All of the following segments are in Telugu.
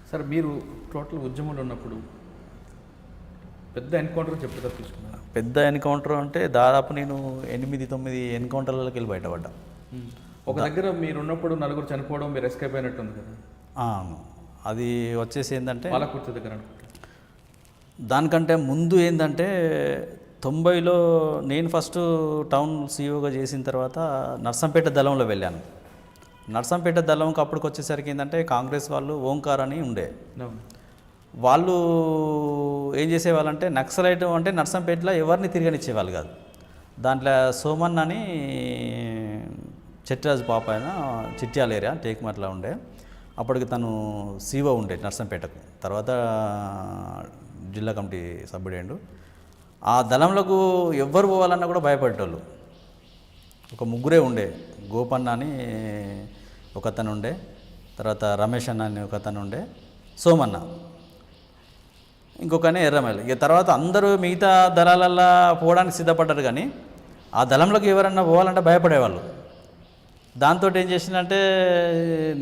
సార్ మీరు టోటల్ ఉద్యమంలో ఉన్నప్పుడు పెద్ద ఎన్కౌంటర్ చెప్తే తీసుకున్నాను. పెద్ద ఎన్కౌంటర్ అంటే దాదాపు నేను 8-9 ఎన్కౌంటర్లకి వెళ్ళి బయటపడ్డా. ఒక దగ్గర మీరు ఉన్నప్పుడు నలుగురు చనిపోవడం, మీరు ఎస్కేప్ అయినట్టుంది కదా. అవును, అది వచ్చేసి ఏంటంటే పాలకుర్తి దగ్గర అనుకుంటా. దానికంటే ముందు ఏంటంటే 90లో నేను ఫస్ట్ టౌన్ సీఈఓగా చేసిన తర్వాత నర్సంపేట దళంలో వెళ్ళాను. నర్సంపేట దళంకి అప్పటికి వచ్చేసరికి ఏంటంటే కాంగ్రెస్ వాళ్ళు ఓంకార్ అని ఉండే. వాళ్ళు ఏం చేసేవాళ్ళంటే నక్సలైట్ అంటే నర్సంపేటలో ఎవరిని తిరగనిచ్చేవాళ్ళు కాదు. దాంట్లో సోమన్ అని చెట్రాజు పాప అయినా చిట్యాల ఏరియా టేక్మట్లా ఉండే. అప్పటికి తను సీఓ ఉండే నర్సంపేటకు, తర్వాత జిల్లా కమిటీ సభ్యుడేండు. ఆ దళంలోకి ఎవ్వరు పోవాలన్నా కూడా భయపడేటోళ్ళు. ఒక ముగ్గురే ఉండే, గోపన్న అని ఒకతను ఉండే, తర్వాత రమేష్ అన్న అని ఒకతను ఉండే, సోమన్న, ఇంకొకనే ఎర్రమల్లి. ఇక తర్వాత అందరూ మిగతా దళాలల్లో పోవడానికి సిద్ధపడ్డారు, కానీ ఆ దళంలోకి ఎవరన్నా పోవాలంటే భయపడేవాళ్ళు. దాంతో ఏం చేసిందంటే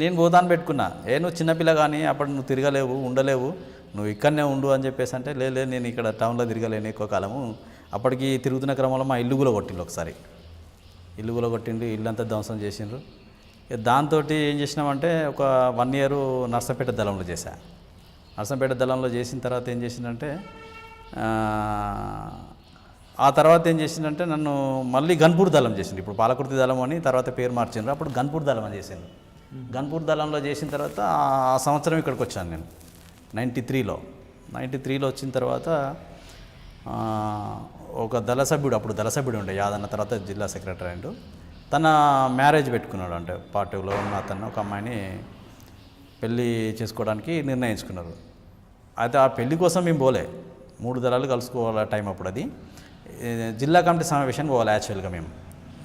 నేను పోతాను పెట్టుకున్నా. నువ్వు చిన్నపిల్ల కానీ అప్పుడు నువ్వు తిరగలేవు, ఉండలేవు, నువ్వు ఇక్కడనే ఉండు అని చెప్పేసి అంటే లేదు నేను ఇక్కడ టౌన్లో తిరగలేను ఎక్కువ కాలము. అప్పటికి తిరుగుతున్న క్రమంలో మా ఇల్లు కూడా కొట్టిండు, ఒకసారి ఇల్లు కూడా కొట్టిండు, ఇల్లంతా ధ్వంసం చేసిండ్రు. దాంతో ఏం చేసినామంటే ఒక 1 year నర్సంపేట దళంలో చేశా. నర్సంపేట దళంలో చేసిన తర్వాత ఏం చేసిందంటే ఆ తర్వాత ఏం చేసిందంటే నన్ను మళ్ళీ గన్పూర్ దళం చేసిండు. ఇప్పుడు పాలకుర్తి దళం అని తర్వాత పేరు మార్చిండ్రు, అప్పుడు గన్పూర్ దళం అని చేసిండు. గన్పూర్ దళంలో చేసిన తర్వాత ఆ సంవత్సరం ఇక్కడికి వచ్చాను నేను 93లో వచ్చిన తర్వాత ఒక దళ సభ్యుడు, అప్పుడు దళ సభ్యుడు ఉండే యాదన్న, తర్వాత జిల్లా సెక్రటరీ అంటూ, తన మ్యారేజ్ పెట్టుకున్నాడు. అంటే పార్టీలో ఉన్న అతను ఒక అమ్మాయిని పెళ్ళి చేసుకోవడానికి నిర్ణయించుకున్నారు. అయితే ఆ పెళ్లి కోసం మేము పోలే, 3 దళాలు కలుసుకోవాలి టైం అప్పుడు. అది జిల్లా కమిటీ సమావేశానికి పోవాలి యాక్చువల్గా. మేము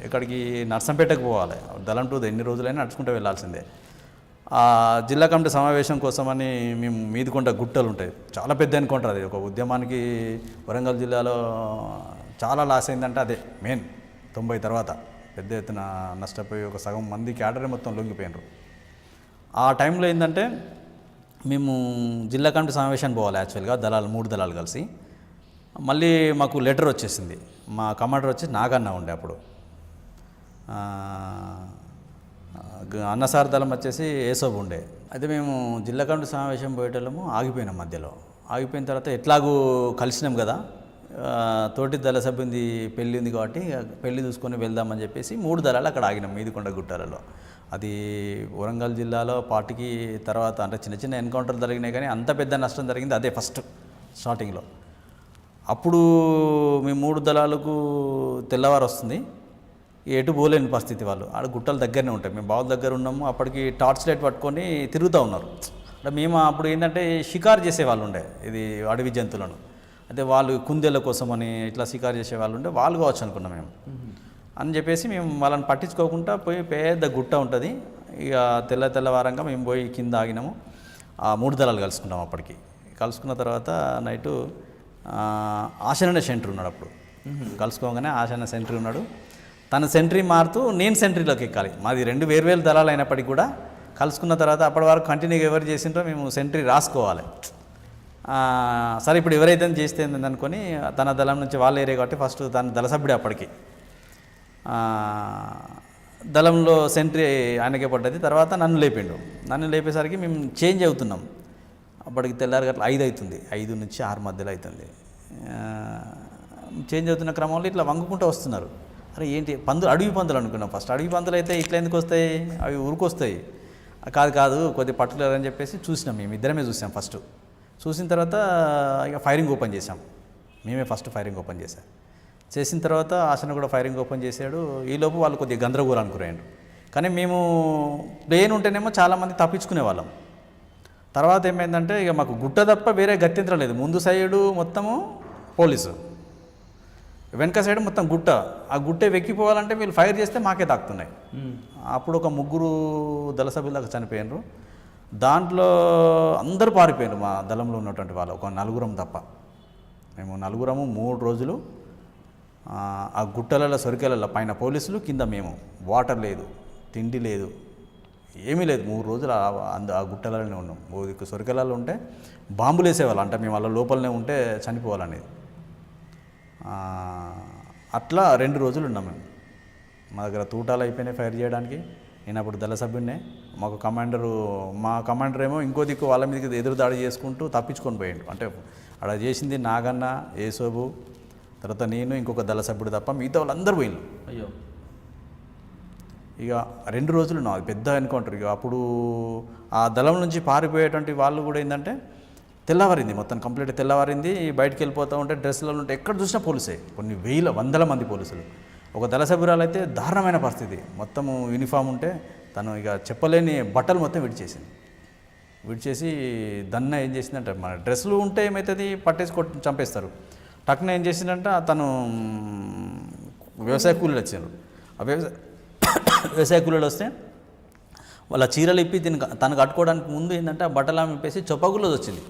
ఇక్కడికి నర్సంపేటకు పోవాలి, దళం టూ ఎన్ని రోజులైనా నడుచుకుంటూ వెళ్ళాల్సిందే. ఆ జిల్లా కమిటీ సమావేశం కోసమని మేము మీదికొండ గుట్టలు ఉంటాయి, చాలా పెద్ద ఎన్కౌంటర్. అది ఒక ఉద్యమానికి వరంగల్ జిల్లాలో చాలా లాస్ అయిందంటే అదే మెయిన్. 90 తర్వాత పెద్ద ఎత్తున నష్టపోయి ఒక సగం మంది క్యాడరే మొత్తం లొంగిపోయినారు. ఆ టైంలో ఏంటంటే మేము జిల్లా కమిటీ సమావేశానికి పోవాలి యాక్చువల్గా, 3 దళాలు కలిసి. మళ్ళీ మాకు లెటర్ వచ్చేసింది, మా కమాండర్ వచ్చి నాగన్న ఉండే అప్పుడు, అన్నసార్ దళం వచ్చేసి ఏసోబు ఉండే. అయితే మేము జిల్లా కమిటీ సమావేశం పోయేటోళ్ళము, ఆగిపోయినాం మధ్యలో. ఆగిపోయిన తర్వాత ఎట్లాగూ కలిసినాం కదా, తోటి దళ సభ్యుంది పెళ్ళి ఉంది కాబట్టి పెళ్ళి చూసుకొని వెళ్దామని చెప్పేసి 3 దళాలు అక్కడ ఆగినాం మీదికొండ గుట్టాలలో. అది వరంగల్ జిల్లాలో పార్టీకి తర్వాత అంటే చిన్న చిన్న ఎన్కౌంటర్లు జరిగినాయి, కానీ అంత పెద్ద నష్టం జరిగింది అదే ఫస్ట్ స్టార్టింగ్లో. అప్పుడు మేము 3 దళాలకు తెల్లవారు వస్తుంది, ఎటు పోలేని పరిస్థితి. వాళ్ళు ఆడ గుట్టల దగ్గరనే ఉంటాయి, మేము బావుల దగ్గర ఉన్నాము. అప్పటికి టార్చ్ లైట్ పట్టుకొని తిరుగుతూ ఉన్నారు. అంటే మేము అప్పుడు ఏంటంటే షికారు చేసేవాళ్ళు ఉండే, ఇది అడవి జంతువులను. అయితే వాళ్ళు కుందేళ్ళ కోసమని ఇట్లా షికారు చేసేవాళ్ళు ఉండే, వాళ్ళు కావచ్చు అనుకున్నాం మేము. అని చెప్పేసి మేము వాళ్ళని పట్టించుకోకుండా పోయి పెద్ద గుట్ట ఉంటుంది, ఇక తెల్లవారంగా మేము పోయి కింద ఆగినాము. ఆ 3 దళాలు కలుసుకున్నాం. అప్పటికి కలుసుకున్న తర్వాత నైటు ఆశన సెంటర్ ఉన్నాడు. అప్పుడు కలుసుకోగానే ఆశన సెంటరీ ఉన్నాడు. తన సెంటరీ మారుతూ నేను సెంటరీలోకి ఎక్కాలి. మాది 2 వేర్వేరు దళాలు అయినప్పటికీ కూడా కలుసుకున్న తర్వాత అప్పటి వరకు కంటిన్యూగా ఎవరు చేసిండ్రో మేము సెంటరీ రాసుకోవాలి. సరే ఇప్పుడు ఎవరైతే చేస్తే అనుకొని తన దళం నుంచి వాళ్ళ ఏరియా కాబట్టి ఫస్ట్ తన దళ సభ్యుడే అప్పటికి దళంలో సెంటరీ ఆయనకే పడ్డది. తర్వాత నన్ను లేపిండు. నన్ను లేపేసరికి మేము చేంజ్ అవుతున్నాం. అప్పటికి తెల్లారి గట్ల 5 అవుతుంది, 5 నుంచి 6 మధ్యలో అవుతుంది. చేంజ్ అవుతున్న క్రమంలో ఇట్లా వంగుకుంటూ వస్తున్నారు. అరే ఏంటి పందులు, అడవి పందులు అనుకున్నాం ఫస్ట్. అడవి పందులు అయితే ఇట్లా ఎందుకు వస్తాయి, అవి ఊరుకొస్తాయి. కాదు కొద్దిగా పర్టికులర్ అని చెప్పేసి చూసినాం, మేము ఇద్దరమే చూసాం ఫస్ట్. చూసిన తర్వాత ఇక ఫైరింగ్ ఓపెన్ చేసాం, మేమే ఫస్ట్ ఫైరింగ్ ఓపెన్ చేసిన తర్వాత ఆశను కూడా ఫైరింగ్ ఓపెన్ చేశాడు. ఈలోపు వాళ్ళు కొద్దిగా గందరగోళానికి గురయ్యారు. కానీ మేము ప్లేన్ ఉంటేనేమో చాలామంది తప్పించుకునే వాళ్ళం. తర్వాత ఏమైందంటే ఇక మాకు గుట్ట తప్ప వేరే గత్యంతరం లేదు. ముందు సైడు మొత్తము పోలీసు, వెనక సైడ్ మొత్తం గుట్ట. ఆ గుట్టే వెక్కిపోవాలంటే వీళ్ళు ఫైర్ చేస్తే మాకే తాకుతున్నాయి. అప్పుడు ఒక 3 దళ సభ్యులు దాకా చనిపోయినారు. దాంట్లో అందరూ పారిపోయారు మా దళంలో ఉన్నటువంటి వాళ్ళు, ఒక 4 తప్ప. మేము 4 3 రోజులు ఆ గుట్టలలో సొరికెలలో పైన పోలీసులు, కింద మేము. వాటర్ లేదు, తిండి లేదు, ఏమీ లేదు. 3 రోజులు ఆ గుట్టలలోనే ఉన్నాం. ఓ దిక్కు సొరికలలో ఉంటే బాంబులు వేసేవాళ్ళు, అంటే మేము వాళ్ళ లోపలనే ఉంటే చనిపోవాలనేది. అట్లా 2 రోజులు ఉన్నాం మేము. మా దగ్గర తూటాలు అయిపోయినాయి ఫైర్ చేయడానికి. నేను అప్పుడు దళ సభ్యుడినే. మా కమాండర్ ఏమో ఇంకో దిక్కు వాళ్ళ మీదకి ఎదురు దాడి చేసుకుంటూ తప్పించుకొని పోయిండు. అంటే అక్కడ చేసింది నాగన్న, ఏసోబు, తర్వాత నేను, ఇంకొక దళ సభ్యుడు తప్ప మిగతా వాళ్ళందరూ పోయిండు. అయ్యో. ఇక 2 రోజులు ఉన్నాం. అది పెద్ద ఎన్కౌంటర్. ఇక అప్పుడు ఆ దళం నుంచి పారిపోయేటువంటి వాళ్ళు కూడా ఏంటంటే తెల్లవారింది, మొత్తం కంప్లీట్ తెల్లవారింది. బయటికి వెళ్ళిపోతూ ఉంటే డ్రెస్సులలో ఉంటే ఎక్కడ చూసినా పోలీసే, కొన్ని వందల మంది పోలీసులు. ఒక దళ సభ్యురాలు అయితే దారుణమైన పరిస్థితి, మొత్తము యూనిఫామ్ ఉంటే తను ఇక చెప్పలేని బట్టలు మొత్తం విడిచేసి దన్న ఏం చేసిందంటే, మన డ్రెస్సులు ఉంటే ఏమవుతుంది, పట్టేసి చంపేస్తారు. టక్కున ఏం చేసిందంటే తను వ్యవసాయ కూలీలు వచ్చారు. ఆ వ్యవసాయ కూలీలు వస్తే వాళ్ళ చీరలు ఇప్పి తను కట్టుకోవడానికి ముందు ఏంటంటే ఆ బట్టలు ఇప్పేసి చొప్పగుల్లో వచ్చింది.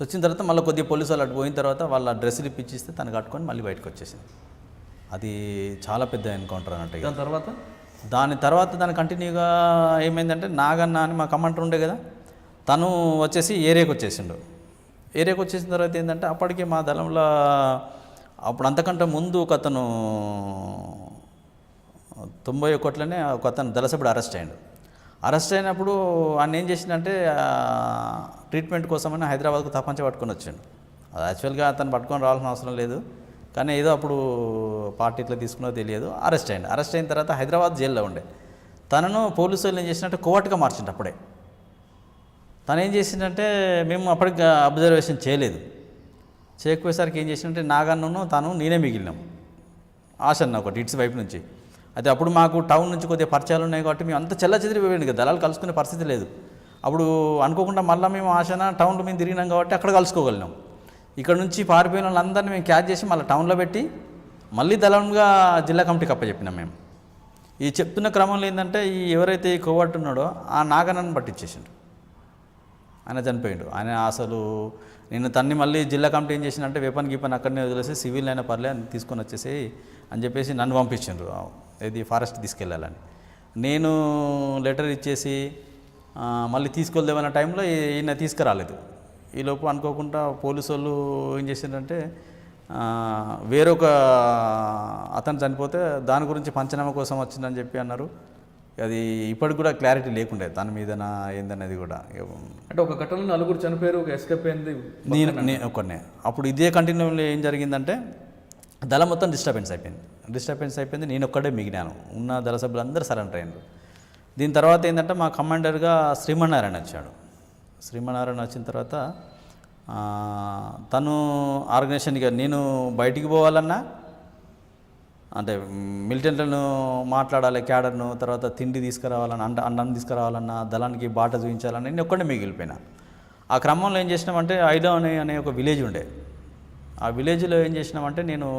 వచ్చిన తర్వాత మళ్ళీ కొద్దిగా పోలీసు వాళ్ళు అటు పోయిన తర్వాత వాళ్ళ డ్రెస్సులు ఇప్పించిస్తే తను కట్టుకొని మళ్ళీ బయటకు వచ్చేసింది. అది చాలా పెద్ద ఎన్కౌంటర్ అన్నట్టు. దాని తర్వాత దాని కంటిన్యూగా ఏమైందంటే నాగన్న అని మా కమాండర్ ఉండే కదా, తను వచ్చేసి ఏరియాకి వచ్చేసిండు. ఏరియాకి వచ్చేసిన తర్వాత ఏంటంటే అప్పటికే మా దళంలో అప్పుడు అంతకంటే ముందు ఒక అతను 91లోనే ఒక అతను దళ సభ్యుడు అరెస్ట్ అయినప్పుడు ఆయన ఏం చేసిందంటే ట్రీట్మెంట్ కోసమని హైదరాబాద్కు తప్పంచ పట్టుకొని వచ్చాడు. అది యాక్చువల్గా అతను పట్టుకొని రావాల్సిన అవసరం లేదు, కానీ ఏదో అప్పుడు పార్టీ ఇట్లా తీసుకున్నదో తెలియదు. అరెస్ట్ అయిన తర్వాత హైదరాబాద్ జైల్లో ఉండే తనను పోలీసు వాళ్ళు ఏం చేసినట్టే కోవట్గా మార్చిండు. అప్పుడే తను ఏం చేసిందంటే, మేము అప్పటికి అబ్జర్వేషన్ చేయకపోయేసరికి ఏం చేసిందంటే నాగన్నను తను నేనే మిగిలినాం. ఆశన్న ఒకటి ఇట్స్ వైపు నుంచి. అయితే అప్పుడు మాకు టౌన్ నుంచి కొద్దిగా పరిచయాలు ఉన్నాయి కాబట్టి మేము అంత చెదిరిపోయింది కదా, దళాలు కలుసుకునే పరిస్థితి లేదు. అప్పుడు అనుకోకుండా మళ్ళీ మేము ఆశన టౌన్లో మేము తిరిగినాం కాబట్టి అక్కడ కలుసుకోగలిగినాం. ఇక్కడ నుంచి పారిపోయిన వాళ్ళందరినీ మేము క్యాచ్ చేసి మళ్ళీ టౌన్లో పెట్టి మళ్ళీ దళంగా జిల్లా కమిటీకి అప్పచెప్పినాం మేము. ఈ చెప్తున్న క్రమంలో ఏంటంటే ఎవరైతే ఈ కోవర్ట్ ఉన్నాడో ఆ నాగన్నను పట్టించేసిండు. ఆయన చనిపోయిండు. ఆయన అసలు నేను తన్ని మళ్ళీ జిల్లా కమిటీ ఏం చేసిందంటే వెపన్ అక్కడనే వదిలేసి సివిల్ అయినా పర్లే అని తీసుకొని వచ్చేసి అని చెప్పేసి నన్ను పంపించిండ్రు, ఇది ఫారెస్ట్ తీసుకెళ్ళాలని. నేను లెటర్ ఇచ్చేసి మళ్ళీ తీసుకెళ్దామన్న టైంలో ఈయన తీసుకురాలేదు. ఈలోపు అనుకోకుండా పోలీసు వాళ్ళు ఏం చేసిందంటే వేరొక అతను చనిపోతే దాని గురించి పంచనామా కోసం వచ్చిందని చెప్పి అన్నారు. అది ఇప్పటికి కూడా క్లారిటీ లేకుండే దాని మీదనా ఏందనేది కూడా. అంటే ఒక ఘటనలో 4 చనిపోయారు, ఒక ఎస్కేప్ అయింది నేను ఒక్కనే. అప్పుడు ఇదే కంటిన్యూలో ఏం జరిగిందంటే దళం మొత్తం డిస్టర్బెన్స్ అయిపోయింది. నేను ఒక్కడే మిగిలినాను. ఉన్న దళ సభ్యులు అందరూ సరెండర్ అయ్యారు. దీని తర్వాత ఏంటంటే మా కమాండర్గా శ్రీమన్నారాయణ వచ్చాడు. శ్రీమన్నారాయణ వచ్చిన తర్వాత తను ఆర్గనైజేషన్గా నేను బయటికి పోవాలన్నా, అంటే మిలిటెంట్లను మాట్లాడాలి, క్యాడర్ను, తర్వాత తిండి తీసుకురావాలన్నా, అన్నం తీసుకురావాలన్నా, దళానికి బాట చూపించాలన్నా నేను ఒక్కడే మిగిలిపోయినా. ఆ క్రమంలో ఏం చేసినామంటే ఐలో అనే ఒక విలేజ్ ఉండే. ఆ విలేజ్లో ఏం చేసినామంటే నేను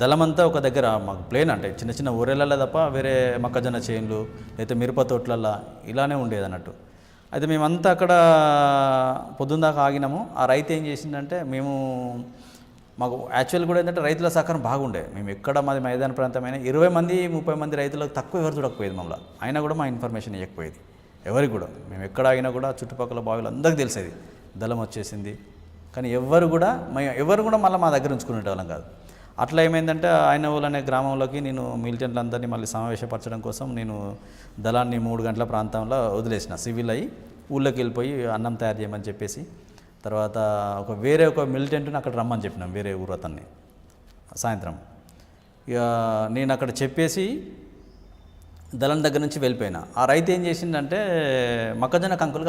దళమంతా ఒక దగ్గర, మాకు ప్లేన్ అంటే చిన్న చిన్న ఊరేళ్ళల్లో తప్ప వేరే మొక్కజొన్న చేన్లు లేకపోతే మిరప తోటలల్లో ఇలానే ఉండేది అన్నట్టు. అయితే మేమంతా అక్కడ పొద్దున్న దాకా ఆగినాము. ఆ రైతు ఏం చేసిందంటే మాకు యాక్చువల్ కూడా ఏంటంటే రైతుల సహకారం బాగుండే. మేము ఎక్కడ మాది మైదాన ప్రాంతమైన 20 మంది 30 మంది రైతులకు తక్కువ ఎవరు చూడకపోయేది మమ్మల్ని. అయినా కూడా మా ఇన్ఫర్మేషన్ ఇవ్వకపోయేది ఎవరికి కూడా. మేము ఎక్కడ ఆగినా కూడా చుట్టుపక్కల బావిలు అందరికీ తెలిసేది దళం వచ్చేసింది, కానీ ఎవరు కూడా మళ్ళీ మా దగ్గర ఉంచుకునే వాళ్ళం కాదు. అట్లా ఏమైందంటే ఆయనవోలు అనే గ్రామంలోకి నేను మిలిటెంట్లందరినీ మళ్ళీ సమావేశపరచడం కోసం నేను దళాన్ని 3 గంటల ప్రాంతంలో వదిలేసిన. సివిల్ అయ్యి ఊళ్ళోకి వెళ్ళిపోయి అన్నం తయారు చేయమని చెప్పేసి, తర్వాత వేరే ఒక మిలిటెంట్ని అక్కడ రమ్మని చెప్పినాం, వేరే ఊరు అతన్ని సాయంత్రం. ఇక నేను అక్కడ చెప్పేసి దళం దగ్గర నుంచి వెళ్ళిపోయినా. ఆ రైతు ఏం చేసిందంటే మొక్కజొన్న కంకులు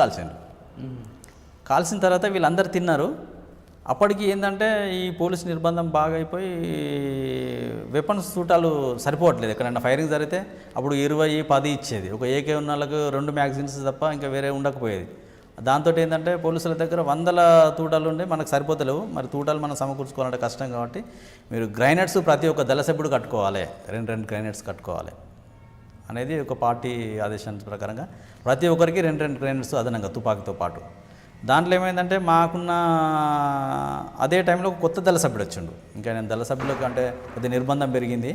కాల్చిన తర్వాత వీళ్ళందరూ తిన్నారు. అప్పటికి ఏంటంటే ఈ పోలీస్ నిర్బంధం బాగా అయిపోయి వెపన్స్ సూటాలు సరిపోవట్లేదు. ఎక్కడైనా ఫైరింగ్ జరిగితే అప్పుడు 20-10 ఇచ్చేది. ఒక ఏకే ఉన్న వాళ్ళకు 2 మ్యాగజైన్స్ తప్ప ఇంకా వేరే ఉండకపోయేది. దాంతో ఏంటంటే పోలీసుల దగ్గర 100 తూటాలు ఉండే, మనకు సరిపోతలేవు. మరి తూటాలు మనం సమకూర్చుకోవాలంటే కష్టం కాబట్టి మీరు గ్రైనేడ్స్ ప్రతి ఒక్క దళ సభ్యుడు కట్టుకోవాలి, 2 గ్రైనేడ్స్ కట్టుకోవాలి అనేది ఒక పార్టీ ఆదేశాల ప్రకారంగా ప్రతి ఒక్కరికి 2 గ్రైనేడ్స్ అదనంగా తుపాకీతో పాటు. దాంట్లో ఏమైందంటే మాకున్న అదే టైంలో కొత్త దళ సభ్యుడు వచ్చిండు. ఇంకా నేను దళ సభ్యులకు అంటే కొద్దిగా నిర్బంధం పెరిగింది.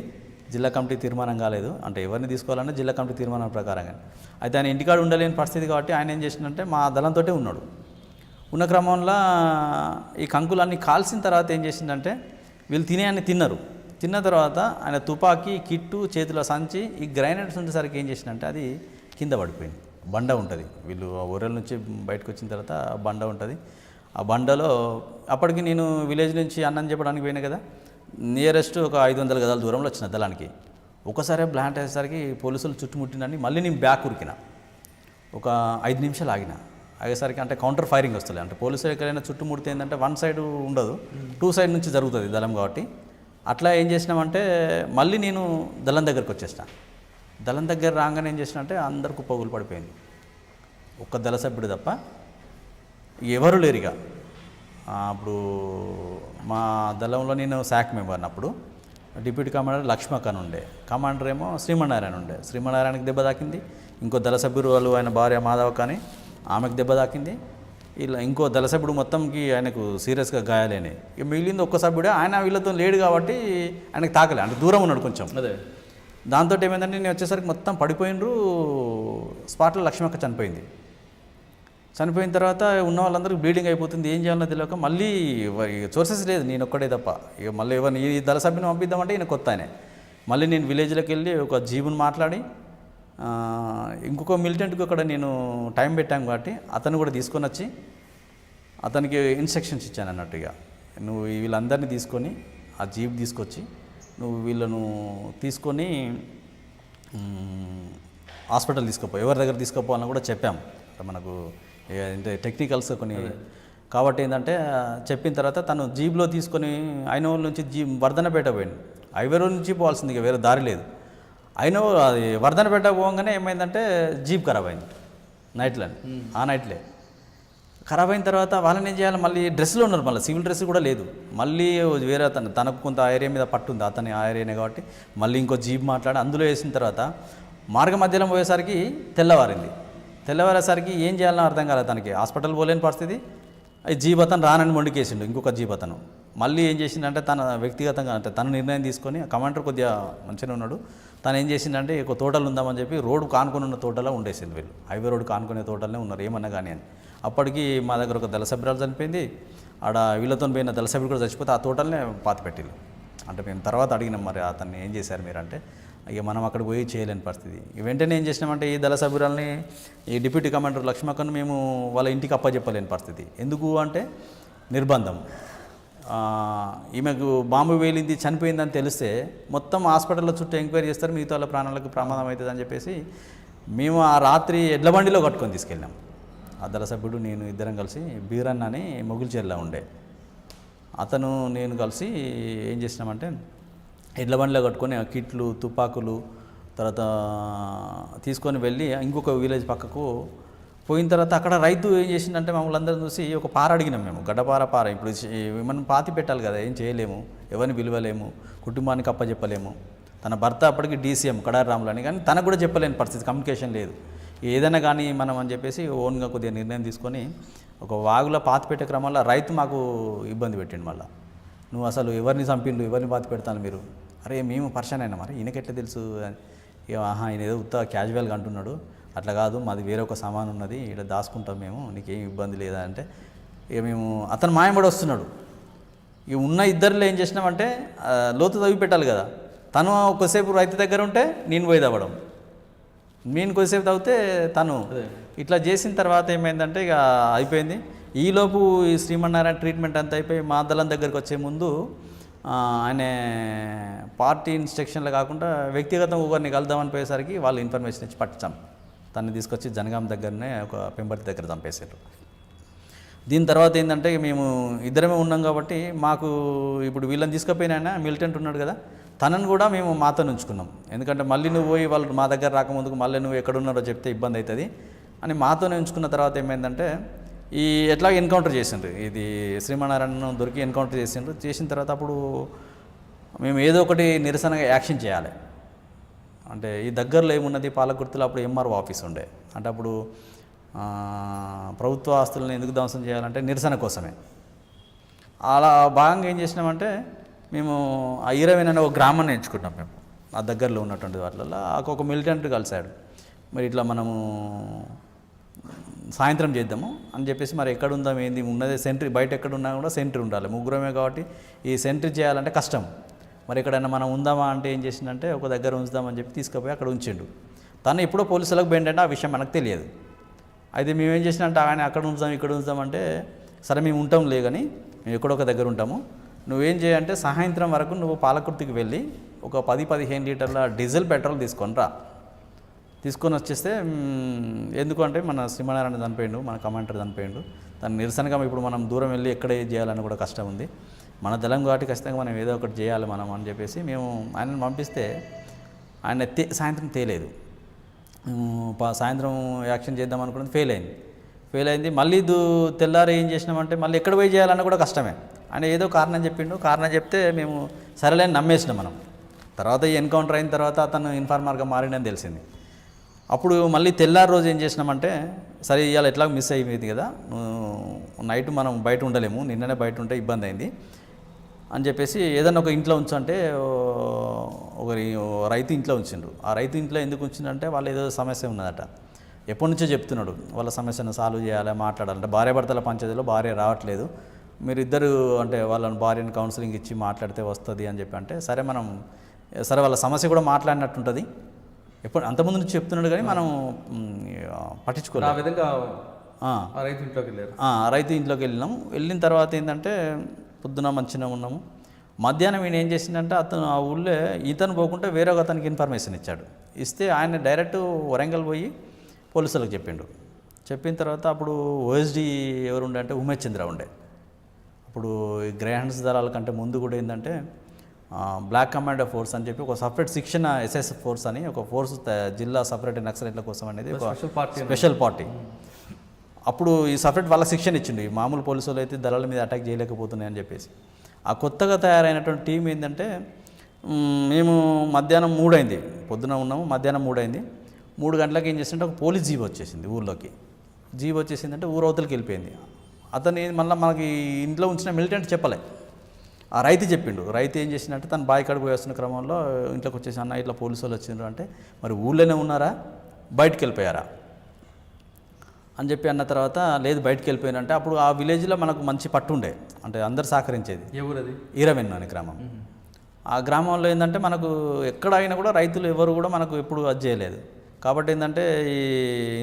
జిల్లా కమిటీ తీర్మానం కాలేదు, అంటే ఎవరిని తీసుకోవాలన్నా జిల్లా కమిటీ తీర్మానం ప్రకారంగా. అయితే ఆయన ఇంటికాడ ఉండలేని పరిస్థితి కాబట్టి ఆయన ఏం చేసిందంటే మా దళంతో ఉన్నాడు. ఉన్న క్రమంలో ఈ కంకులన్నీ కాల్సిన తర్వాత ఏం చేసిందంటే వీళ్ళు తినేయన్ని తిన్నారు. తిన్న తర్వాత ఆయన తుపాకీ, కిట్టు, చేతిలో సంచి, ఈ గ్రైనేడ్స్ ఉండేసరికి ఏం చేసిందంటే అది కింద పడిపోయింది. బండ ఉంటుంది, వీళ్ళు ఊరల నుంచి బయటకు వచ్చిన తర్వాత బండ ఉంటుంది. ఆ బండలో అప్పటికి నేను విలేజ్ నుంచి అన్నం చెప్పడానికి పోయినా కదా, నియరెస్ట్ ఒక 500 గజాల దూరంలో వచ్చిన దళానికి. ఒకసారి బ్లాంట్ అయ్యేసరికి పోలీసులు చుట్టుముట్టినని మళ్ళీ నేను బ్యాక్ ఉరికిన. ఒక 5 నిమిషాలు ఆగేసరికి అంటే కౌంటర్ ఫైరింగ్ వస్తుంది. అంటే పోలీసులు ఎక్కడైనా చుట్టుముడితే ఏంటంటే వన్ సైడ్ ఉండదు, 2 సైడ్ నుంచి జరుగుతుంది దళం కాబట్టి. అట్లా ఏం చేసినామంటే మళ్ళీ నేను దళం దగ్గరికి వచ్చేసిన. దళం దగ్గర రాగానే ఏం చేసిన అంటే అందరికి పొగులు పడిపోయింది. ఒక్క దళ సభ్యుడు తప్ప ఎవరు లేరుగా. అప్పుడు మా దళంలో నేను శాఖ మెంబర్ అన్నప్పుడు డిప్యూటీ కమాండర్ లక్ష్మక్ అని ఉండే, కమాండర్ ఏమో శ్రీమన్నారాయణ ఉండే. శ్రీమన్నారాయణకి దెబ్బ తాకింది. ఇంకో దళ సభ్యుడు వాళ్ళు ఆయన భార్య మాధవ కానీ ఆమెకు దెబ్బ తాకింది. ఇలా ఇంకో దళ సభ్యుడు మొత్తంకి ఆయనకు సీరియస్గా గాయాలైనాయి. ఇక మిగిలింది ఒక్క సభ్యుడే, ఆయన వీళ్ళతో లేడు కాబట్టి ఆయనకు తాకలే, అంటే దూరం ఉన్నాడు కొంచెం. అదే దాంతో ఏమైందంటే నేను వచ్చేసరికి మొత్తం పడిపోయినరు. స్పాట్లో లక్ష్మక్క చనిపోయింది. చనిపోయిన తర్వాత ఉన్న వాళ్ళందరికీ బ్లీడింగ్ అయిపోతుంది. ఏం చేయాలో తెలియక మళ్ళీ సోర్సెస్ లేదు, నేను ఒక్కడే తప్ప. ఇక మళ్ళీ ఎవరిని ఈ దళ సభ్యుని పంపిద్దామంటే ఈయన కొత్త ఆయనే. మళ్ళీ నేను విలేజ్లోకి వెళ్ళి ఒక జీబుని మాట్లాడి ఇంకొక మిలిటెంట్కి అక్కడ నేను టైం పెట్టాను కాబట్టి అతను కూడా తీసుకొని వచ్చి అతనికి ఇన్స్ట్రక్షన్స్ ఇచ్చాను అన్నట్టుగా, నువ్వు వీళ్ళందరినీ తీసుకొని ఆ జీప్ తీసుకొచ్చి నువ్వు వీళ్ళను తీసుకొని హాస్పిటల్ తీసుకుపో, ఎవరి దగ్గర తీసుకుపోవాలని కూడా చెప్పాము. మనకు అంటే టెక్నికల్స్ కొన్ని కాబట్టి ఏంటంటే చెప్పిన తర్వాత తను జీప్లో తీసుకొని ఐనోల్ నుంచి వర్ధనపేట పోయింది. హైవేలో నుంచి పోవాల్సింది, ఇక వేరే దారి లేదు. అయినో అది వర్ధనపేట పోగానే ఏమైందంటే జీప్ ఖరాబ్ అయింది నైట్లో. ఆ నైట్లే ఖరాబ్ అయిన తర్వాత వాళ్ళని ఏం చేయాలి, మళ్ళీ డ్రెస్లో ఉన్నారు, మళ్ళీ సివిల్ డ్రెస్ కూడా లేదు. మళ్ళీ వేరే తనకు కొంత ఆ ఏరియా మీద పట్టుంది, అతని ఆ ఏరియానే కాబట్టి మళ్ళీ ఇంకో జీప్ మాట్లాడి అందులో వేసిన తర్వాత మార్గ మధ్యలో పోయేసరికి తెల్లవారేసరికి ఏం చేయాలని అర్థం కాలేదు తనకి. హాస్పిటల్ పోలేని పరిస్థితి. ఈ జీప్ అతను రానని మొండికేసిండు. ఇంకొక జీప్ అతను మళ్ళీ ఏం చేసిందంటే తన వ్యక్తిగతంగా అంటే తన నిర్ణయం తీసుకొని, కమాండర్ కొద్దిగా మంచిగా ఉన్నాడు, తను ఏం చేసిందంటే ఒక తోటలు ఉందామని చెప్పి రోడ్డు కానుకొని ఉన్న తోటలో ఉండేసింది. వీళ్ళు హైవే రోడ్డు కానుకునే తోటలనే ఉన్నారు ఏమన్నా కానీ అని. అప్పటికి మా దగ్గర ఒక దళ సభ్యురాలు చనిపోయింది. ఆడ వీళ్ళతో పోయిన దళ సభ్యుడు కూడా చచ్చిపోతే ఆ తోటలనే పాతి పెట్టిళ్ళు. అంటే మేము తర్వాత అడిగినాం, మరి అతన్ని ఏం చేశారు మీరు అంటే, ఇక మనం అక్కడ పోయి చేయలేని పరిస్థితి. వెంటనే ఏం చేసినామంటే ఈ దళ సభ్యురాలని, ఈ డిప్యూటీ కమాండర్ లక్ష్మక్కను మేము వాళ్ళ ఇంటికి అప్పచెప్పలేని పరిస్థితి. ఎందుకు అంటే నిర్బంధం. ఈమెకు బాంబు వేలింది చనిపోయిందని తెలిస్తే మొత్తం హాస్పిటల్లో చుట్టూ ఎంక్వైరీ చేస్తారు, మిగతా వాళ్ళ ప్రాణాలకు ప్రమాదం అవుతుంది అని చెప్పేసి మేము ఆ రాత్రి ఎడ్ల బండిలో కట్టుకొని తీసుకెళ్ళాం. ఆ దళ సభ్యుడు నేను ఇద్దరం కలిసి బీరన్న అని మొగుల్చేర్లో ఉండే అతను నేను కలిసి ఏం చేసినామంటే ఎడ్ల బండిలో కట్టుకొని ఆ కిట్లు, తుపాకులు తర్వాత తీసుకొని వెళ్ళి ఇంకొక విలేజ్ పక్కకు పోయిన తర్వాత అక్కడ రైతు ఏం చేసిందంటే మమ్మల్ని అందరం చూసి ఒక పార అడిగినాం మేము, గడ్డపార. ఇప్పుడు మనం పాతి పెట్టాలి కదా, ఏం చేయలేము, ఎవరిని పిలవలేము, కుటుంబానికి అప్పచెప్పలేము. తన భర్త అప్పటికి డీసీఎం కడారి రాములు అని, కానీ తనకు కూడా చెప్పలేని పరిస్థితి, కమ్యూనికేషన్ లేదు. ఏదైనా కానీ మనం అని చెప్పేసి ఓన్గా కొద్దిగా నిర్ణయం తీసుకొని ఒక వాగులో పాతి పెట్టే క్రమంలో రైతు మాకు ఇబ్బంది పెట్టిండు. మళ్ళీ నువ్వు అసలు ఎవరిని చంపిండు, ఎవరిని పాతి పెడతాను మీరు, అరే మేము పర్షన్ అయినా, మరి ఈయనకెట్లా తెలుసు, ఈయన ఏదో ఉత్త క్యాజువల్గా అంటున్నాడు, అట్లా కాదు, మాది వేరే ఒక సామాన్ ఉన్నది, ఇక్కడ దాచుకుంటాం మేము, నీకేం ఇబ్బంది లేదా అంటే, ఇక మేము అతను మాయబడి వస్తున్నాడు. ఇక ఉన్న ఇద్దరిలో ఏం చేసినామంటే లోతు తవ్వి పెట్టాలి కదా, తను కొద్దిసేపు రైతు దగ్గర ఉంటే నేను పోయి తవ్వడం, నేను కొద్దిసేపు తవ్వితే తను ఇట్లా చేసిన తర్వాత ఏమైందంటే ఇక అయిపోయింది. ఈలోపు ఈ శ్రీమన్నారాయణ ట్రీట్మెంట్ అంతా అయిపోయి మా దళం దగ్గరికి వచ్చే ముందు ఆయన పార్టీ ఇన్స్ట్రక్షన్లు కాకుండా వ్యక్తిగతంగా ఒకరిని కలుద్దామని పోయేసరికి వాళ్ళు ఇన్ఫర్మేషన్ ఇచ్చి పట్టించాం. తను తీసుకొచ్చి జనగాం దగ్గరనే ఒక పెంబర్తి దగ్గర చంపేశారు. దీని తర్వాత ఏంటంటే మేము ఇద్దరమే ఉన్నాం కాబట్టి మాకు ఇప్పుడు వీళ్ళని తీసుకుపోయినా మిలిటెంట్ ఉన్నాడు కదా, తనను కూడా మేము మాతో ఉంచుకున్నాం. ఎందుకంటే మళ్ళీ నువ్వు పోయి వాళ్ళు మా దగ్గర రాకముందుకు మళ్ళీ నువ్వు ఎక్కడున్నారో చెప్తే ఇబ్బంది అవుతుంది అని మాతోనే ఉంచుకున్న తర్వాత ఏమైందంటే ఈ ఎట్లా ఎన్కౌంటర్ చేసిండ్రు, ఇది శ్రీమన్నారాయణ దొరికి ఎన్కౌంటర్ చేసిండ్రు. చేసిన తర్వాత అప్పుడు మేము ఏదో ఒకటి నిరసనగా యాక్షన్ చేయాలి. అంటే ఈ దగ్గరలో ఏమున్నది, పాలకుర్తిలో అప్పుడు ఎంఆర్ఓ ఆఫీస్ ఉండే, అంటే అప్పుడు ప్రభుత్వ ఆస్తులను ఎందుకు ధ్వంసం చేయాలంటే నిరసన కోసమే. అలా భాగంగా ఏం చేసినామంటే మేము ఆ 20 అనే ఒక గ్రామాన్ని ఎంచుకున్నాం. మేము ఆ దగ్గరలో ఉన్నటువంటి వాటిల్లో ఒక మిలిటెంట్ కలిశాడు. మరి ఇట్లా మనము సాయంత్రం చేద్దాము అని చెప్పేసి, మరి ఎక్కడ ఉందాం ఏంది ఉన్నదే సెంట్రీ, బయట ఎక్కడ ఉన్నా కూడా సెంట్రీ ఉండాలి, ముగ్గురమే కాబట్టి ఈ సెంట్రీ చేయాలంటే కష్టం. మరి ఎక్కడైనా మనం ఉందామా అంటే ఏం చేసిందంటే ఒక దగ్గర ఉంచుదామని చెప్పి తీసుకుపోయి అక్కడ ఉంచిండు. తను ఎప్పుడో పోలీసులకు పోయిండంటే ఆ విషయం మనకు తెలియదు. అయితే మేమేం చేసినంటే ఆయన అక్కడ ఉంచుదాం ఇక్కడ ఉంచుదామంటే, సరే మేము ఉంటాం లే కానీ మేము ఎక్కడొక దగ్గర ఉంటాము, నువ్వేం చేయంటే సాయంత్రం వరకు నువ్వు పాలకుర్తికి వెళ్ళి ఒక 10-15 లీటర్ల డీజిల్ పెట్రోల్ తీసుకొని వచ్చేస్తే, ఎందుకంటే మన సింహనారాయణ చనిపోయిండు, మన కమాండర్ చనిపోయిండు, దాన్ని నిరసనగా ఇప్పుడు మనం దూరం వెళ్ళి ఎక్కడ ఏది చేయాలని కూడా కష్టం ఉంది, మన దళం కాబట్టి ఖచ్చితంగా మనం ఏదో ఒకటి చేయాలి మనం అని చెప్పేసి మేము ఆయనను పంపిస్తే ఆయన సాయంత్రం తేలేదు. సాయంత్రం యాక్షన్ చేద్దాం అనుకున్నది ఫెయిల్ అయింది. మళ్ళీ తెల్లారి ఏం చేసినామంటే మళ్ళీ ఎక్కడ పోయి చేయాలన్నా కూడా కష్టమే. ఆయన ఏదో కారణం చెప్తే మేము సరేలేని నమ్మేసినాం మనం. తర్వాత ఈ ఎన్కౌంటర్ అయిన తర్వాత అతను ఇన్ఫార్మర్గా మారిండని తెలిసింది. అప్పుడు మళ్ళీ తెల్లారి రోజు ఏం చేసినామంటే, సరే ఇవాళ ఎట్లా మిస్ అయిపోయింది కదా, నైట్ మనం బయట ఉండలేము, నిన్ననే బయట ఉంటే ఇబ్బంది అయింది అని చెప్పేసి ఏదన్నా ఒక ఇంట్లో ఉంచంటే ఒక రైతు ఇంట్లో ఉంచిండ్రు. ఆ రైతు ఇంట్లో ఎందుకు ఉంచిందంటే వాళ్ళు ఏదో సమస్య ఉన్నదట, ఎప్పటి నుంచో చెప్తున్నాడు వాళ్ళ సమస్యను సాల్వ్ చేయాలి, మాట్లాడాలంటే భార్యాభర్తల పంచాయతీలో భార్య రావట్లేదు, మీరు ఇద్దరు అంటే వాళ్ళని భార్యని కౌన్సిలింగ్ ఇచ్చి మాట్లాడితే వస్తుంది అని చెప్పి అంటే, సరే వాళ్ళ సమస్య కూడా మాట్లాడినట్టుంటుంది, ఎప్పుడు అంతకుముందు నుంచి చెప్తున్నాడు కానీ మనం పట్టించుకోలేదు. ఆ విధంగా రైతు ఇంట్లోకి వెళ్ళిన తర్వాత ఏంటంటే పొద్దున మంచిగా ఉన్నాము. మధ్యాహ్నం ఈయన ఏం చేసిందంటే అతను ఆ ఊళ్ళో ఇతను పోకుండా వేరే ఒక అతనికి ఇన్ఫర్మేషన్ ఇస్తే ఆయన డైరెక్ట్ వరంగల్ పోయి పోలీసులకు చెప్పిన తర్వాత అప్పుడు ఓఎస్డీ ఎవరు ఉండే అంటే ఉమేష్ చంద్ర ఉండే. అప్పుడు ఈ గ్రేహండ్స్ దళాల కంటే ముందు కూడా ఏంటంటే బ్లాక్ కమాండో ఫోర్స్ అని చెప్పి ఒక సపరేట్ శిక్షణ ఎస్ఎస్ ఫోర్స్ అని ఒక ఫోర్స్ జిల్లా సపరేట్ నక్సలైట్ల కోసం అనేది ఒక స్పెషల్ పార్టీ. అప్పుడు ఈ సపరేట్ వాళ్ళ శిక్షణ ఇచ్చిండు, ఈ మామూలు పోలీసు వాళ్ళు అయితే దళాల మీద అటాక్ చేయలేకపోతున్నాయి అని చెప్పేసి. ఆ కొత్తగా తయారైనటువంటి టీం ఏంటంటే, మేము మధ్యాహ్నం 3 అయింది, పొద్దున ఉన్నాము, మధ్యాహ్నం 3 అయింది. 3 గంటలకు ఏం చేసిందంటే ఒక పోలీస్ జీప్ వచ్చేసింది ఊళ్ళోకి. జీప్ వచ్చేసిందంటే ఊరు అవతలకి వెళ్ళిపోయింది. అతను మళ్ళీ మనకి ఇంట్లో ఉంచిన మిలిటెంట్ చెప్పలే, ఆ రైతు చెప్పిండు. రైతు ఏం చేసిందంటే తను బావి కాడికి పోయి వస్తున్న క్రమంలో ఇంట్లోకి వచ్చేసి, అన్న ఇట్లా పోలీసు వాళ్ళు వచ్చిండ్రు అంటే, మరి ఊళ్ళోనే ఉన్నారా బయటికి వెళ్ళిపోయారా అని చెప్పి అన్న తర్వాత, లేదు బయటికి వెళ్ళిపోయినంటే, అప్పుడు ఆ విలేజ్లో మనకు మంచి పట్టు ఉండే, అంటే అందరు సహకరించేది. ఎవరది? ఈరవెన్ను అనే గ్రామం. ఆ గ్రామంలో ఏంటంటే మనకు ఎక్కడ అయినా కూడా రైతులు ఎవరు కూడా మనకు ఎప్పుడు అది చేయలేదు. కాబట్టి ఏంటంటే ఈ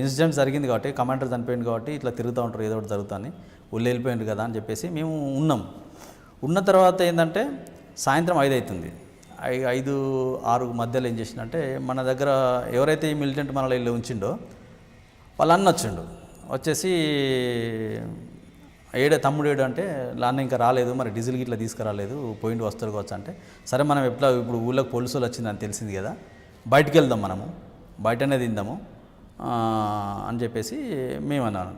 ఇన్సిడెంట్ జరిగింది కాబట్టి, కమాండర్ చనిపోయింది కాబట్టి ఇట్లా తిరుగుతూ ఉంటారు, ఏదో ఒకటి జరుగుతుంది, ఊళ్ళో వెళ్ళిపోయింది కదా అని చెప్పేసి మేము ఉన్న తర్వాత ఏంటంటే సాయంత్రం 5 అవుతుంది. 5-6 మధ్యలో ఏం చేసిందంటే, మన దగ్గర ఎవరైతే ఈ మిలిటెంట్ మనలో వెళ్ళి ఉంచిండో వాళ్ళ అన్న వచ్చేసి తమ్ముడు అంటే అన్న ఇంకా రాలేదు, మరి డీజిల్ గిట్లా తీసుకురాలేదు, పోయింటి వస్తారు కావచ్చు అంటే, సరే మనం ఇప్పుడు ఊళ్ళోకి పోలీసు వాళ్ళు వచ్చిందని తెలిసింది కదా, బయటికి వెళ్దాం, మనము బయటనే తిందాము అని చెప్పేసి మేము అన్నాను.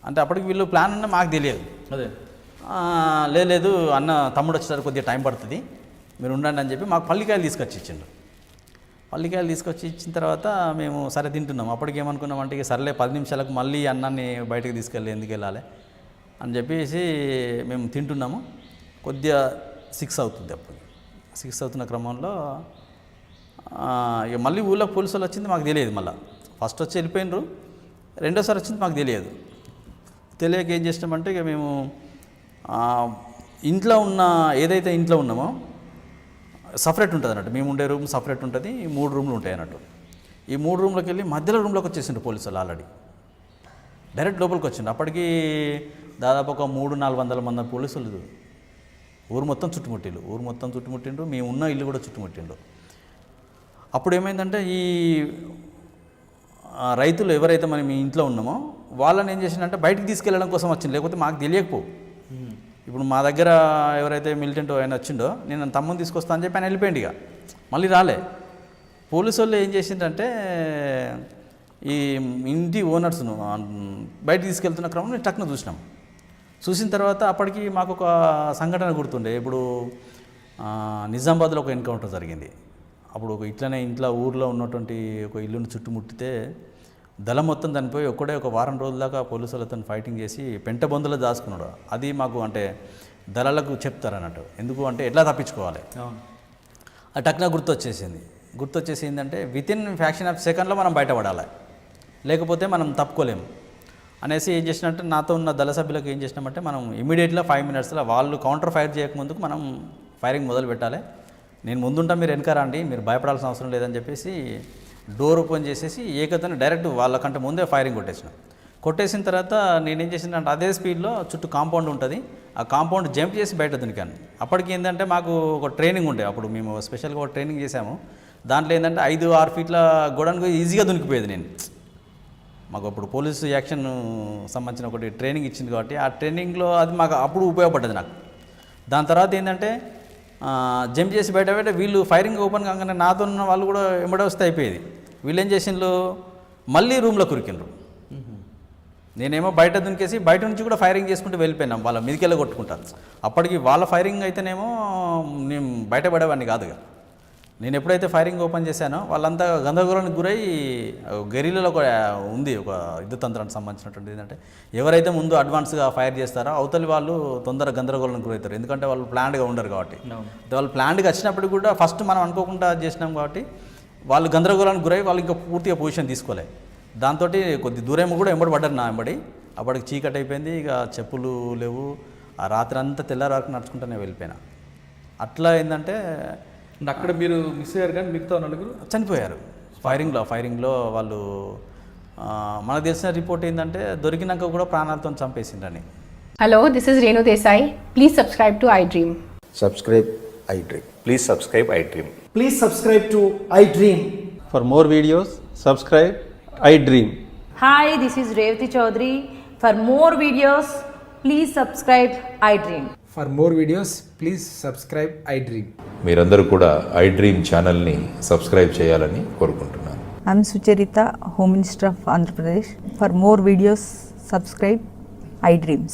అంటే అప్పటికి వీళ్ళు ప్లాన్ ఉన్నా మాకు తెలియదు. అదే లేదు అన్న తమ్ముడు వచ్చేసరికి కొద్దిగా టైం పడుతుంది, మీరు ఉండండి అని చెప్పి మాకు పల్లికాయలు తీసుకొచ్చి ఇచ్చిండు. పల్లికాయలు తీసుకొచ్చి ఇచ్చిన తర్వాత మేము సరే తింటున్నాం. అప్పటికి ఏమనుకున్నామంటే, సరేలే 10 నిమిషాలకు మళ్ళీ అన్నాన్ని బయటకు తీసుకెళ్ళి ఎందుకు వెళ్ళాలి అని చెప్పేసి మేము తింటున్నాము. కొద్దిగా 6 అవుతుంది. అప్పుడు 6 అవుతున్న క్రమంలో ఇక మళ్ళీ ఊళ్ళో పోలీసులు వచ్చింది మాకు తెలియదు. మళ్ళీ ఫస్ట్ వచ్చి వెళ్ళిపోయినరు, రెండోసారి వచ్చింది మాకు తెలియక ఏం చేసినామంటే, ఇక మేము ఇంట్లో ఏదైతే ఇంట్లో ఉన్నామో సపరేట్ ఉంటుంది అన్నట్టు, మేము ఉండే రూమ్ సపరేట్ ఉంటుంది, 3 రూమ్లు ఉంటాయి అన్నట్టు. ఈ 3 రూమ్లోకి వెళ్ళి మధ్యలో రూమ్లోకి వచ్చేసిండు పోలీసులు, ఆల్రెడీ డైరెక్ట్ లోపలికి వచ్చిండు. అప్పటికి దాదాపు ఒక 300-400 మంది పోలీసులు ఊరు మొత్తం చుట్టుముట్టిండు, మేము ఉన్న ఇల్లు కూడా చుట్టుముట్టిండు. అప్పుడు ఏమైందంటే, ఈ రైతులు ఎవరైతే మనం మీ ఇంట్లో ఉన్నామో వాళ్ళని ఏం చేసిందంటే బయటికి తీసుకెళ్ళడం కోసం వచ్చింది, లేకపోతే మాకు తెలియకపోవు. ఇప్పుడు మా దగ్గర ఎవరైతే మిలిటెంట్ ఆయన వచ్చిండో, నేను తమ్ముని తీసుకొస్తా అని చెప్పి ఆయన వెళ్ళిపోయింది, ఇక మళ్ళీ రాలే. పోలీసు వాళ్ళు ఏం చేసిందంటే, ఈ ఇంటి ఓనర్స్ను బయటికి తీసుకెళ్తున్న క్రమంలో టక్ను చూసిన తర్వాత అప్పటికి మాకు ఒక సంఘటన గుర్తుండే. ఇప్పుడు నిజామాబాద్లో ఒక ఎన్కౌంటర్ జరిగింది. అప్పుడు ఇట్లనే ఊర్లో ఉన్నటువంటి ఒక ఇల్లుని చుట్టుముట్టితే దళం మొత్తం చనిపోయి ఒక్కడే ఒక వారం రోజుల దాకా పోలీసులతో ఫైటింగ్ చేసి పెంట బొందులో దాచుకున్నాడు. అది మాకు అంటే దళాలకు చెప్తారు అన్నట్టు, ఎందుకు అంటే ఎట్లా తప్పించుకోవాలి, ఆ టక్నా గుర్తు వచ్చేసింది. గుర్తొచ్చేసి ఏంటంటే వితిన్ ఫ్యాక్షన్ ఆఫ్ సెకండ్లో మనం బయటపడాలి, లేకపోతే మనం తప్పుకోలేము అనేసి ఏం చేసినట్టే నాతో ఉన్న దళ సభ్యులకు ఏం చేసినామంటే మనం ఇమీడియట్గా 5 మినిట్స్లో వాళ్ళు కౌంటర్ ఫైర్ చేయకముందుకు మనం ఫైరింగ్ మొదలు పెట్టాలి. నేను ముందుంటా, మీరు వెనక రండి, మీరు భయపడాల్సిన అవసరం లేదని చెప్పేసి డోర్ ఓపెన్ చేసేసి ఏకతను డైరెక్ట్ వాళ్ళకంటే ముందే ఫైరింగ్ కొట్టేసిన తర్వాత నేనేం చేసిందంటే అదే స్పీడ్లో చుట్టూ కాంపౌండ్ ఉంటుంది, ఆ కాంపౌండ్ జంప్ చేసి బయట దునికాను. అప్పటికి ఏంటంటే మాకు ఒక ట్రైనింగ్ ఉండే, అప్పుడు మేము స్పెషల్గా ఒక ట్రైనింగ్ చేసాము. దాంట్లో ఏంటంటే 5-6 ఫీట్ల గోడను ఈజీగా దునికిపోయేది నేను. మాకు అప్పుడు పోలీసు యాక్షన్ సంబంధించిన ఒకటి ట్రైనింగ్ ఇచ్చింది కాబట్టి ఆ ట్రైనింగ్లో అది మాకు అప్పుడు ఉపయోగపడ్డది నాకు. దాని తర్వాత ఏంటంటే జంప్ చేసి బయట వీళ్ళు ఫైరింగ్ ఓపెన్ కాగానే నాతో ఉన్న వాళ్ళు కూడా ఎమ్మడే వస్తే అయిపోయేది. వీళ్ళు ఏం చేసిండ్రు, మళ్ళీ రూమ్లో కురికిండ్రు. నేనేమో బయట దునికేసి బయట నుంచి కూడా ఫైరింగ్ చేసుకుంటూ వెళ్ళిపోయినాం, వాళ్ళ మీదికెళ్ళి కొట్టుకుంటారు. అప్పటికి వాళ్ళ ఫైరింగ్ అయితేనేమో నేను బయటపడేవాడిని కాదుగా. నేను ఎప్పుడైతే ఫైరింగ్ ఓపెన్ చేశానో వాళ్ళంతా గందరగోళానికి గురై గెరిలలో ఒక ఉంది, ఒక యుద్ధ తంత్రానికి సంబంధించినటువంటి ఏంటంటే ఎవరైతే ముందు అడ్వాన్స్గా ఫైర్ చేస్తారో అవతలి వాళ్ళు తొందరగా గందరగోళానికి గురవుతారు, ఎందుకంటే వాళ్ళు ప్లాన్డ్గా ఉండరు కాబట్టి. వాళ్ళు ప్లాన్డ్గా వచ్చినప్పుడు కూడా ఫస్ట్ మనం అనుకోకుండా చేసినాం కాబట్టి వాళ్ళు గందరగోళానికి గురై వాళ్ళు ఇంకా పూర్తిగా పొజిషన్ తీసుకోలే. దాంతో కొద్ది దూరం కూడా ఎంబడి పడ్డారు నా ఎంబడి. అప్పటికి చీకటి అయిపోయింది, ఇక చెప్పులు లేవు. ఆ రాత్రి అంతా తెల్లారి వరకు నడుచుకుంటూనే వెళ్ళిపోయినా. అట్లా ఏంటంటే అక్కడ మీరు మిస్ అయ్యారు, కానీ మిగతా నలుగురు చనిపోయారు ఫైరింగ్లో వాళ్ళు. మనకు తెలిసిన రిపోర్ట్ ఏంటంటే దొరికినాక కూడా ప్రాణాలతో చంపేసిండ్రని. Hello, this is Renu Desai. Please subscribe to iDream. Subscribe iDream. Please subscribe iDream. Please subscribe to iDream. For more videos, subscribe iDream. Hi, this is Revati Chaudhary. For more videos, please subscribe iDream. For more videos, please subscribe iDream. మీరందరూ కూడా iDream ఛానల్ని సబ్స్క్రైబ్ చేయాలని కోరుకుంటున్నాను. I'm Sucharita, Home Minister of Andhra Pradesh. For more videos, subscribe iDreams.